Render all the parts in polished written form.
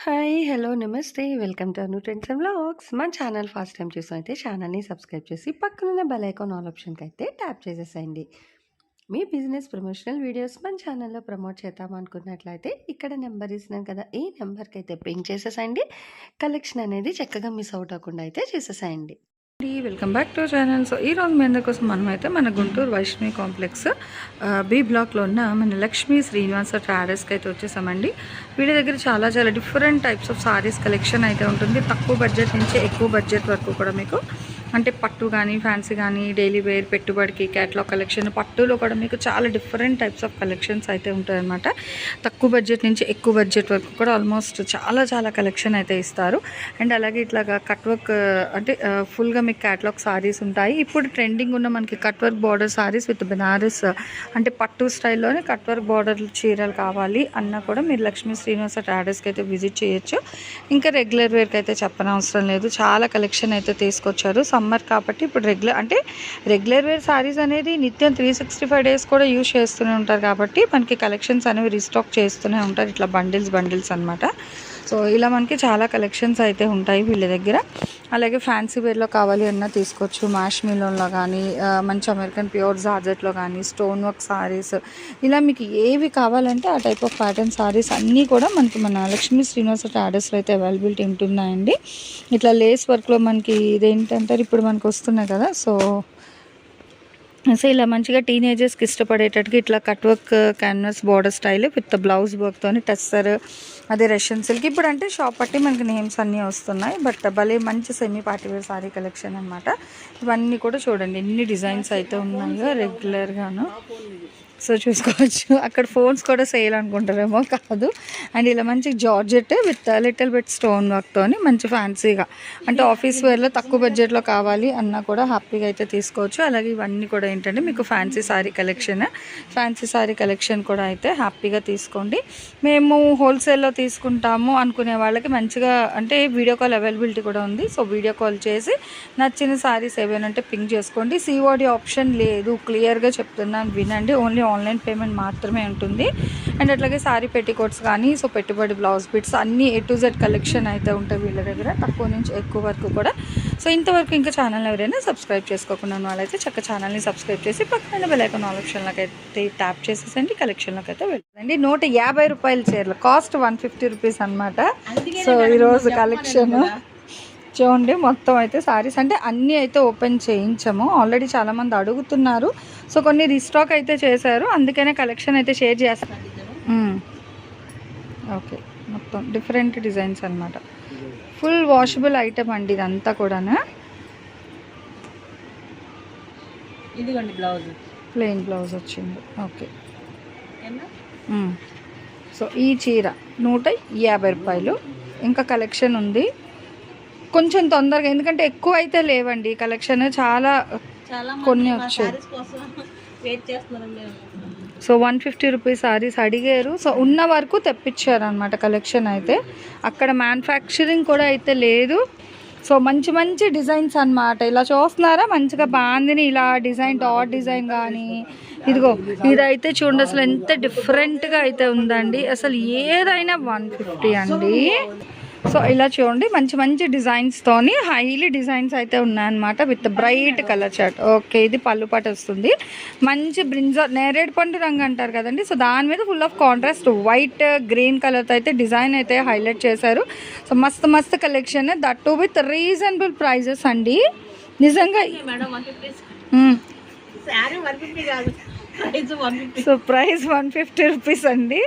Hi! Hello! నమస్తే! Welcome to Anu trends and vlogs. మన channel first time చూసినైతే ఛానల్‌ని subscribe చేసి పక్కనున్న బెల్ ఐకాన్ ఆల్ ఆప్షన్‌కైతే ట్యాప్ చేసేసేయండి. మీ బిజినెస్ ప్రమోషనల్ వీడియోస్ మన ఛానల్‌లో ప్రమోట్ చేద్దామనుకున్నట్లయితే ఇక్కడ నెంబర్ ఇస్తున్నాను కదా! ఈ నెంబర్‌కైతే పింగ్ చేసేసేయండి. కలెక్షన్ అనేది చక్కగా మిస్ అవుట్ అవ్వకుండా అయితే చేసేసేయండి. Welcome back to channel. So ఈరోజు మీ అందరి కోసం మనమైతే మన గుంటూరు వైష్ణవి కాంప్లెక్స్ బి బ్లాక్లో ఉన్న మన లక్ష్మీ శ్రీనివాస ట్రాడర్స్కి అయితే వచ్చేసామండి. వీడి దగ్గర చాలా different types of saris collection అయితే ఉంటుంది. తక్కువ బడ్జెట్ నుంచి ఎక్కువ బడ్జెట్ వరకు కూడా మీకు అంటే పట్టు కానీ ఫ్యాన్సీ కానీ డైలీ వేర్ పెట్టుబడికి క్యాట్లాగ్ కలెక్షన్ పట్టులో కూడా మీకు చాలా డిఫరెంట్ టైప్స్ ఆఫ్ కలెక్షన్స్ అయితే ఉంటాయన్నమాట. తక్కువ బడ్జెట్ నుంచి ఎక్కువ బడ్జెట్ వరకు కూడా ఆల్మోస్ట్ చాలా కలెక్షన్ అయితే ఇస్తారు. అండ్ అలాగే ఇట్లాగా కట్ వర్క్ అంటే ఫుల్గా మీకు క్యాట్లాగ్ సారీస్ ఉంటాయి. ఇప్పుడు ట్రెండింగ్ ఉన్న మనకి cut work border saris with Banaras అంటే పట్టు స్టైల్లోనే కట్ వర్క్ బార్డర్ చీరలు కావాలి అన్నా కూడా మీరు లక్ష్మీ శ్రీనివాస ట్రాడర్స్కి అయితే విజిట్ చేయొచ్చు. ఇంకా రెగ్యులర్ వేర్కి అయితే చెప్పనవసరం లేదు, చాలా కలెక్షన్ అయితే తీసుకొచ్చారు. సమ్మర్ కాబట్టి ఇప్పుడు రెగ్యులర్ వేర్ సారీస్ అనేది నిత్యం 365 డేస్ కూడా యూజ్ చేస్తూనే ఉంటారు కాబట్టి మనకి కలెక్షన్స్ అనేవి రీస్టాక్ చేస్తూనే ఉంటారు. ఇట్లా బండిల్స్ అనమాట. సో ఇలా మనకి చాలా కలెక్షన్స్ అయితే ఉంటాయి వీళ్ళ దగ్గర. అలాగే ఫ్యాన్సీ వేర్లో కావాలి అన్నా తీసుకోవచ్చు. మ్యాష్ మిలోన్లో కానీ మంచి అమెరికన్ ప్యూర్ జార్జెట్లో కానీ స్టోన్ వర్క్ సారీస్ ఇలా మీకు ఏవి కావాలంటే ఆ టైప్ ఆఫ్ ప్యాటర్న్ సారీస్ అన్నీ కూడా మనకి మన లక్ష్మీ శ్రీనివాస ట్రాడర్స్లో అయితే అవైలబిలిటీ ఉంటున్నాయండి. ఇట్లా లేస్ వర్క్లో మనకి ఇదేంటంటారు ఇప్పుడు మనకు వస్తున్నాయి కదా. సో ఇలా మంచిగా టీనేజర్స్కి ఇష్టపడేటట్టుగా ఇట్లా cut work canvas border style with blouse వర్క్తో టెస్సర్ అదే రష్యన్ సిల్క్. ఇప్పుడు అంటే షాప్ పట్టి మనకి నేమ్స్ అన్నీ వస్తున్నాయి. బట్ భలే మంచి సెమీ పార్టీవేర్ సారీ కలెక్షన్ అనమాట. ఇవన్నీ కూడా చూడండి ఎన్ని డిజైన్స్ అయితే ఉన్నాయో రెగ్యులర్గాను. సో చూసుకోవచ్చు. అక్కడ ఫోన్స్ కూడా సేల్ అనుకుంటారేమో, కాదు. అండ్ ఇలా మంచి georgette with little bit stone వర్క్తో మంచి ఫ్యాన్సీగా అంటే ఆఫీస్ వేర్లో తక్కువ బడ్జెట్లో కావాలి అన్నా కూడా హ్యాపీగా అయితే తీసుకోవచ్చు. అలాగే ఇవన్నీ కూడా ఏంటంటే మీకు ఫ్యాన్సీ సారీ కలెక్షన్ కూడా అయితే హ్యాపీగా తీసుకోండి. మేము హోల్సేల్లో తీసుకుంటాము అనుకునే వాళ్ళకి మంచిగా అంటే వీడియో కాల్ అవైలబిలిటీ కూడా ఉంది. సో వీడియో కాల్ చేసి నచ్చిన సారీస్ ఏవైనా ఉంటే పింక్ చేసుకోండి. సిఓడి ఆప్షన్ లేదు, క్లియర్గా చెప్తున్నాను వినండి. ఓన్లీ ఆన్లైన్ పేమెంట్ మాత్రమే ఉంటుంది. అండ్ అట్లాగే సారీ పెట్టికోట్స్ కానీ సో పెట్టుబడి బ్లౌజ్ బిట్స్ అన్నీ A to Z కలెక్షన్ అయితే ఉంటాయి వీళ్ళ దగ్గర తక్కువ నుంచి ఎక్కువ వరకు కూడా. సో ఇంతవరకు ఇంకా ఛానల్ ఎవరైనా సబ్స్క్రైబ్ చేసుకోకుండా వాళ్ళైతే చక్క ఛానల్ని సబ్స్క్రైబ్ చేసి పక్కన బెల్ ఐకాన్ ఆప్షన్లోకి అయితే ట్యాప్ చేసేసండి. కలెక్షన్లోకి అయితే వెళ్ళండి. 150 రూపాయల చీరలు కాస్ట్ 150 రూపీస్ అనమాట. సో ఈరోజు కలెక్షన్ చూడండి. మొత్తం అయితే సారీస్ అంటే అన్నీ అయితే ఓపెన్ చేయించాము. ఆల్రెడీ చాలామంది అడుగుతున్నారు. సో కొన్ని రీస్టాక్ అయితే చేశారు, అందుకనే కలెక్షన్ అయితే షేర్ చేస్తాను. ఓకే, మొత్తం డిఫరెంట్ డిజైన్స్ అనమాట. ఫుల్ వాషబుల్ ఐటమ్ అండి ఇదంతా కూడా. ఇదిగోండి బ్లౌజ్ ప్లెయిన్ బ్లౌజ్ వచ్చింది. ఓకే. సో ఈ చీర 150 రూపాయలు. ఇంకా కలెక్షన్ ఉంది కొంచెం తొందరగా, ఎందుకంటే ఎక్కువ అయితే లేవండి కలెక్షన్, చాలా కొన్ని వచ్చాయి. సో 150 రూపీస్ సారీస్ అడిగారు. సో ఉన్న వరకు తెప్పించారు అనమాట కలెక్షన్ అయితే. అక్కడ మ్యానుఫ్యాక్చరింగ్ కూడా అయితే లేదు. సో మంచి డిజైన్స్ అనమాట. ఇలా చూస్తున్నారా మంచిగా బాందిని ఇలా డిజైన్ డాట్ డిజైన్ కానీ ఇదిగో ఇదైతే చూడండి అసలు ఎంత డిఫరెంట్గా అయితే ఉందండి. అసలు ఏదైనా 150 అండి. సో ఇలా చూడండి మంచి డిజైన్స్తోని హైలీ డిజైన్స్ అయితే ఉన్నాయన్నమాట with bright colour chart. Okay, ఇది పళ్ళు పాట వస్తుంది. మంచి బ్రింజాల్ నేరేడు పండు రంగు అంటారు కదండి. సో దాని మీద full of contrast white green కలర్తో అయితే డిజైన్ అయితే హైలైట్ చేశారు. సో మస్తు collection, that too with reasonable prices అండి నిజంగా. సో ప్రైస్ 150 రూపీస్ అండి.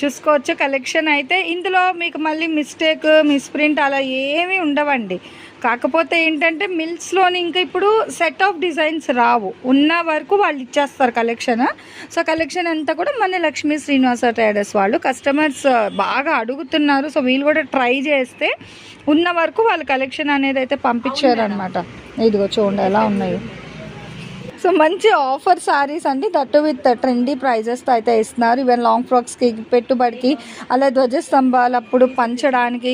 చూసుకోవచ్చు కలెక్షన్ అయితే. ఇందులో మీకు మళ్ళీ మిస్టేక్ మిస్ప్రింట్ అలా ఏమీ ఉండవండి. కాకపోతే ఏంటంటే మిల్స్లోని ఇంకా ఇప్పుడు సెట్ ఆఫ్ డిజైన్స్ రావు, ఉన్న వరకు వాళ్ళు ఇచ్చేస్తారు కలెక్షన్. సో కలెక్షన్ అంతా కూడా మన లక్ష్మీ శ్రీనివాస ట్రేడర్స్ వాళ్ళు కస్టమర్స్ బాగా అడుగుతున్నారు. సో వీళ్ళు కూడా ట్రై చేస్తే ఉన్న వరకు వాళ్ళు కలెక్షన్ అనేది అయితే పంపించారు అనమాట. ఇదిగో చూడండి ఎలా ఉన్నాయి. సో మంచి ఆఫర్ సారీస్ అండి, దట్టు విత్ ట్రెండీ ప్రైజెస్తో అయితే ఇస్తున్నారు. ఈవెన్ లాంగ్ ఫ్రాక్స్కి పెట్టుబడికి అలా ధ్వజస్తంభాలు అప్పుడు పంచడానికి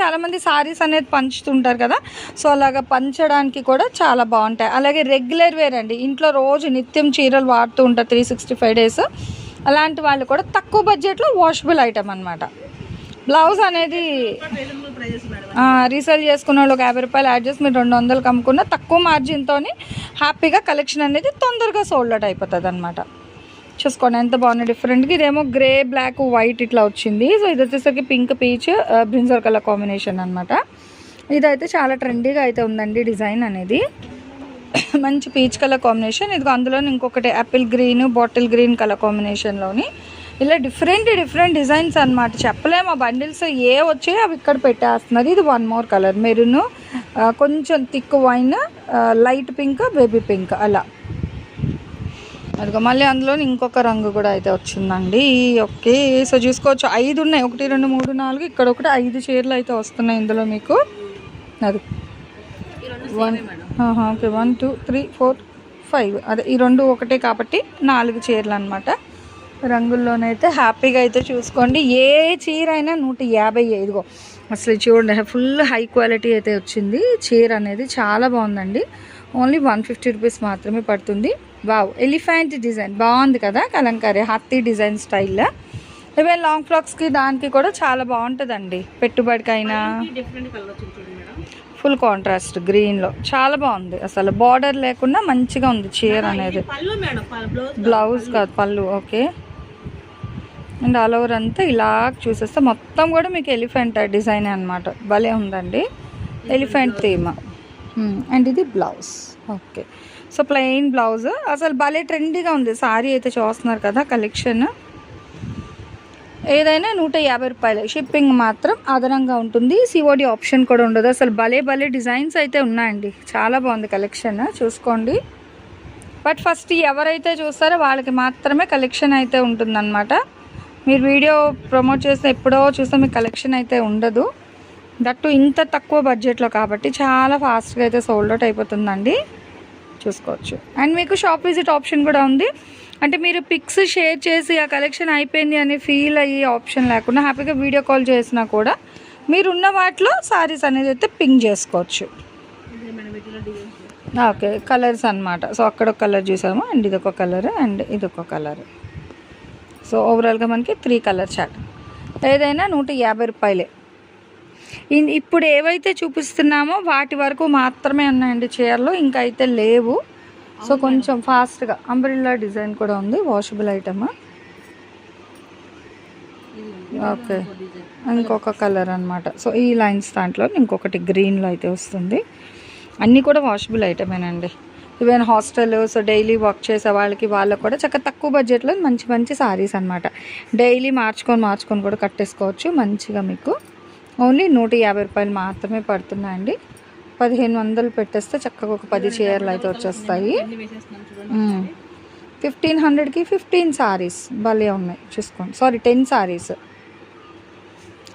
చాలామంది సారీస్ అనేది పంచుతుంటారు కదా. సో అలాగా పంచడానికి కూడా చాలా బాగుంటాయి. అలాగే రెగ్యులర్ వేర్ అండి, ఇంట్లో రోజు నిత్యం చీరలు వాడుతూ ఉంటారు 365 డేస్. అలాంటి వాళ్ళు కూడా తక్కువ బడ్జెట్లో వాషబుల్ ఐటమ్ అనమాట. బ్లౌజ్ అనేది రీజనబుల్ ప్రైజెస్ మేడం. రీసేల్ చేసుకున్న వాళ్ళు ఒక 50 రూపాయలు యాడ్ చేసి మీరు 200 అమ్ముకున్న తక్కువ మార్జిన్తో హ్యాపీగా కలెక్షన్ అనేది తొందరగా సోల్డ్ అవుట్ అయిపోతుంది అనమాట. చూసుకోండి ఎంత బాగుంది డిఫరెంట్గా. ఇదేమో గ్రే బ్లాక్ వైట్ ఇట్లా వచ్చింది. సో ఇది వచ్చేసరికి pink peach brinjal colour combination అనమాట. ఇదైతే చాలా ట్రెండీగా అయితే ఉందండి డిజైన్ అనేది. మంచి పీచ్ కలర్ కాంబినేషన్. ఇదిగో అందులో ఇంకొకటి apple green bottle green colour కాంబినేషన్లోని ఇలా డిఫరెంట్ డిజైన్స్ అనమాట. చెప్పలేము ఆ బండిల్స్ ఏ వచ్చాయి అవి ఇక్కడ పెట్టేస్తున్నారు. ఇది వన్ మోర్ కలర్ మెరూన్, కొంచెం thick wine, light pink, baby pink అలా. అదిగో మళ్ళీ అందులో ఇంకొక రంగు కూడా అయితే వచ్చిందండి. ఓకే సో చూసుకోవచ్చు 5 ఉన్నాయి. 1 2 3 4 ఇక్కడ ఒకటి 5 చీరలు అయితే వస్తున్నాయి ఇందులో మీకు. అది 1 ఓకే 1 2 3 4 5 అదే ఈ 2 ఒకటే కాబట్టి 4 చీరలు అనమాట. రంగుల్లోనైతే హ్యాపీగా అయితే చూసుకోండి. ఏ చీర అయినా 150. ఇదిగో అసలు చూడండి ఫుల్ హై క్వాలిటీ అయితే వచ్చింది. చీర అనేది చాలా బాగుందండి. ఓన్లీ 150 రూపీస్ మాత్రమే పడుతుంది. వావ్ ఎలిఫెంట్ డిజైన్ బాగుంది కదా, కలంకారీ హత్తి డిజైన్ స్టైల్లో. ఈవెన్ లాంగ్ ఫ్రాక్స్కి దానికి కూడా చాలా బాగుంటుందండి. పెట్టుబడికైనా డిఫరెంట్ కలర్ వచ్చింది చూడండి మేడం. ఫుల్ కాంట్రాస్ట్ గ్రీన్లో చాలా బాగుంది. అసలు బార్డర్ లేకుండా మంచిగా ఉంది చీర అనేది. పళ్ళు మేడం, బ్లౌజ్ కాదు పళ్ళు. ఓకే అండ్ ఆల్ ఓవర్ అంతా ఇలా చూసేస్తే మొత్తం కూడా మీకు ఎలిఫెంట్ డిజైన్ అనమాట. భలే ఉందండి ఎలిఫెంట్ థీమ్. అండ్ ఇది blouse. Okay so plain blouse అసలు భలే ట్రెండీగా ఉంది. సారీ అయితే చూస్తున్నారు కదా కలెక్షన్. ఏదైనా 150 రూపాయలు. షిప్పింగ్ మాత్రం అదనంగా ఉంటుంది. సిఓడి ఆప్షన్ కూడా ఉండదు. అసలు భలే డిజైన్స్ అయితే ఉన్నాయండి. చాలా బాగుంది కలెక్షన్ చూసుకోండి. బట్ ఫస్ట్ ఎవరైతే చూస్తారో వాళ్ళకి మాత్రమే కలెక్షన్ అయితే ఉంటుందన్నమాట. మీరు వీడియో ప్రమోట్ చేస్తే ఎప్పుడో చూస్తే మీకు కలెక్షన్ అయితే ఉండదు. దట్టు ఇంత తక్కువ బడ్జెట్లో కాబట్టి చాలా ఫాస్ట్గా అయితే సోల్డ్ అవుట్ అయిపోతుందండి. చూసుకోవచ్చు. అండ్ మీకు షాప్ విజిట్ ఆప్షన్ కూడా ఉంది. అంటే మీరు పిక్స్ షేర్ చేసి ఆ కలెక్షన్ అయిపోయింది అని ఫీల్ అయ్యే ఆప్షన్ లేకుండా హ్యాపీగా వీడియో కాల్ చేసినా కూడా మీరున్న వాటిలో సారీస్ అనేది అయితే పింక్ చేసుకోవచ్చు. ఓకే కలర్స్ అనమాట. సో అక్కడ ఒక కలర్ చూసాము అండ్ ఇదొక కలర్ అండ్ ఇదొక కలర్. సో ఓవరాల్గా మనకి 3 కలర్ చార్ట్. ఏదైనా 150 రూపాయలే. ఇప్పుడు ఏవైతే చూపిస్తున్నామో వాటి వరకు మాత్రమే ఉన్నాయండి చీరలు, ఇంకా అయితే లేవు. సో కొంచెం ఫాస్ట్గా అంబ్రిల్లా డిజైన్ కూడా ఉంది. Washable item. ఓకే ఇంకొక కలర్ అనమాట. సో ఈ లైన్స్ దాంట్లో ఇంకొకటి గ్రీన్లో అయితే వస్తుంది. అన్నీ కూడా వాషబుల్ ఐటమేనండి. Even hostel so daily work చేసే వాళ్ళకి కూడా చక్కగా తక్కువ బడ్జెట్లో మంచి సారీస్ అనమాట. డైలీ మార్చుకొని కూడా కట్టేసుకోవచ్చు మంచిగా. మీకు ఓన్లీ 150 రూపాయలు మాత్రమే పడుతున్నాయండి. 1500 పెట్టేస్తే చక్కగా ఒక 10 చీరలు అయితే వచ్చేస్తాయి. 1500కి 15 సారీస్ భలే ఉన్నాయి చూసుకోండి. సారీ 10 సారీస్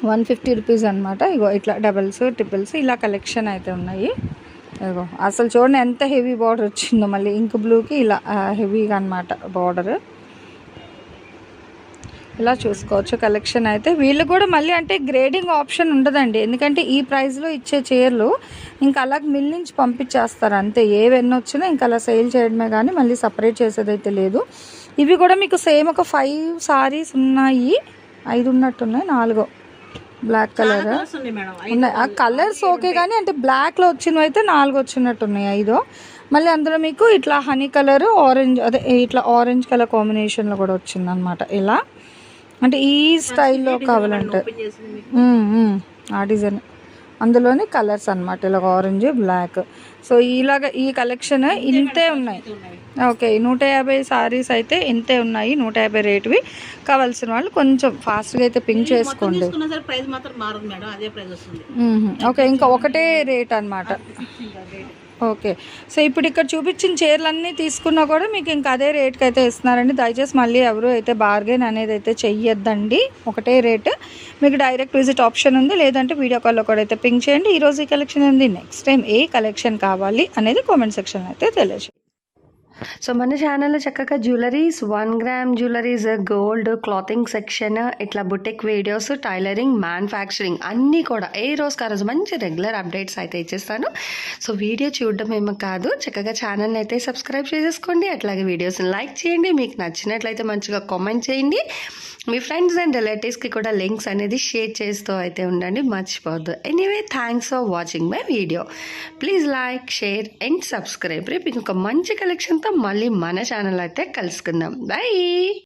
150 రూపీస్ అనమాట. ఇగో ఇట్లా డబల్స్ ట్రిపుల్స్ ఇలా కలెక్షన్ అయితే ఉన్నాయి. ఇగో అసలు చూడండి ఎంత హెవీ బార్డర్ వచ్చిందో. మళ్ళీ ఇంక్ బ్లూకి ఇలా హెవీగా అనమాట బార్డర్. ఇలా చూసుకోవచ్చు కలెక్షన్ అయితే. వీళ్ళు కూడా మళ్ళీ అంటే గ్రేడింగ్ ఆప్షన్ ఉండదండి. ఎందుకంటే ఈ ప్రైస్లో ఇచ్చే చీరలు ఇంకా అలాగ మిల్ నుంచి పంపించేస్తారు అంతే. ఏవన్నీ వచ్చినా ఇంకా అలా సేల్ చేయడమే కానీ మళ్ళీ సపరేట్ చేసేదైతే లేదు. ఇవి కూడా మీకు సేమ్ ఒక 5 సారీస్ ఉన్నాయి. 5 ఉన్నట్టున్నాయి. 4 బ్లాక్ కలర్ ఉన్నాయి. ఆ కలర్స్ ఓకే కానీ అంటే బ్లాక్లో వచ్చినవి అయితే 4 వచ్చినట్టున్నాయి. 5 మళ్ళీ అందులో మీకు ఇట్లా హనీ కలర్ ఆరెంజ్ అదే ఇట్లా ఆరెంజ్ కలర్ కాంబినేషన్లో కూడా వచ్చిందనమాట. ఇలా అంటే ఈ స్టైల్లో కావాలంటే ఆ డిజైన్ అందులోని కలర్స్ అనమాట. ఇలా ఆరెంజ్ బ్లాక్. సో ఇలాగ ఈ కలెక్షన్ ఇంతే ఉన్నాయి. ఓకే 150 సారీస్ అయితే ఇంతే ఉన్నాయి. 150 రేటువి. కావాల్సిన వాళ్ళు కొంచెం ఫాస్ట్గా అయితే పింక్ చేసుకోండి. ఓకే ఇంకా ఒకటే రేట్ అనమాట. ఓకే సో ఇప్పుడు ఇక్కడ చూపించిన చీరలన్నీ తీసుకున్నా కూడా మీకు ఇంకా అదే రేట్కి అయితే ఇస్తున్నారండి. దయచేసి మళ్ళీ ఎవరు అయితే బార్గెన్ అనేది అయితే చెయ్యొద్దండి. ఒకటే రేటు. మీకు డైరెక్ట్ విజిట్ ఆప్షన్ ఉంది. లేదంటే వీడియో కాల్లో కూడా అయితే పింక్ చేయండి. ఈరోజు ఈ కలెక్షన్ ఉంది, నెక్స్ట్ టైం ఏ కలెక్షన్ కావాలి అనేది కామెంట్ సెక్షన్ అయితే తెలియజేయండి. సో మన ఛానల్లో చక్కగా jewelleries 1 gram jewelleries, gold, clothing section, ఇట్లా బుటిక్ వీడియోస్, టైలరింగ్, మ్యానుఫ్యాక్చరింగ్ అన్నీ కూడా ఏ రోజుకి ఆ రోజు మంచి రెగ్యులర్ అప్డేట్స్ అయితే ఇచ్చేస్తాను. సో వీడియో చూడడం ఏమో కాదు, చక్కగా ఛానల్ని అయితే సబ్స్క్రైబ్ చేసేసుకోండి. అట్లాగే వీడియోస్ని లైక్ చేయండి. మీకు నచ్చినట్లయితే మంచిగా కామెంట్ చేయండి. మీ ఫ్రెండ్స్ అండ్ రిలేటివ్స్కి కూడా లింక్స్ అనేది షేర్ చేస్తూ అయితే ఉండండి, మర్చిపోవద్దు. Anyway, thanks for watching my video. Please like, share and subscribe. రేపు ఇంకొక మంచి కలెక్షన్తో మళ్ళీ మన ఛానల్ అయితే కలుసుకుందాం. బై.